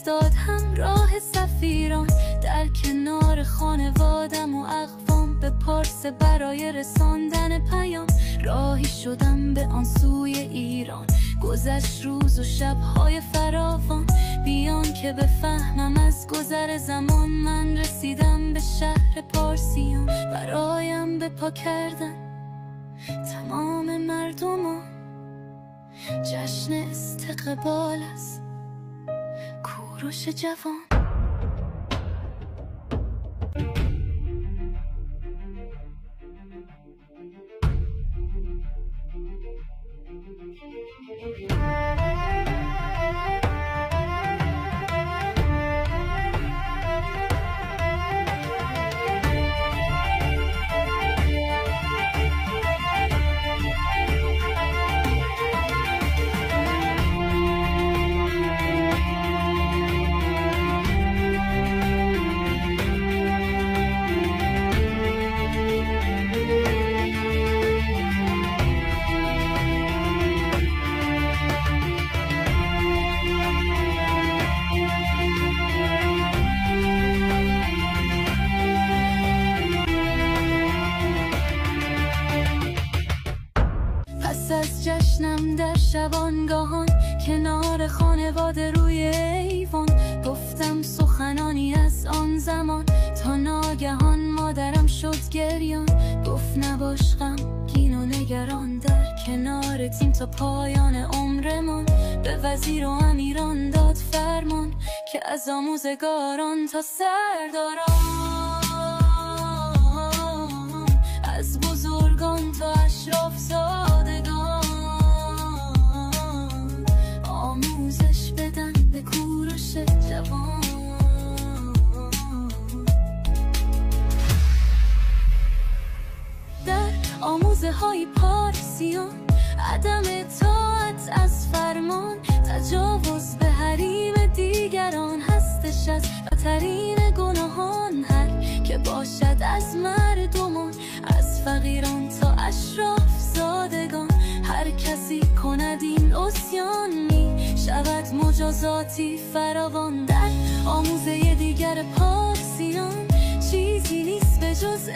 افتاد همراه سفیران، در کنار خانوادم و اقوام به پارس برای رساندن پیام. راهی شدم به آن سوی ایران، گذشت روز و شب‌های فراوان، بیان که بفهمم از گذر زمان. من رسیدم به شهر پارسیان، برایم به پا کردن تمام مردمان. جشن استقبال از کوروش جوان. از جشنم در شبانگاهان، کنار خانواده روی ایوان، گفتم سخنانی از آن زمان، تا ناگهان مادرم شد گریان. گفت نباش غمگین و نگران، در کنار تیم تا پایان عمرمان. به وزیر و امیران داد فرمان، که از آموزگاران تا سرداران، از بزرگان تا اشراف زادگان، آموزش بدن به کوروش جوان. در آموزه های پارسیان، عدم اطاعت از فرمان، تجاوز به حریم دیگران، هستش از بدترین گناهان. هر که باشد از مردمان، از فقیران تا اشراف زادگان، هر کسی کند این عصیان، می شود مجازاتی فراوان. در آموزه دیگر پارسیان، چیزی نیست به جز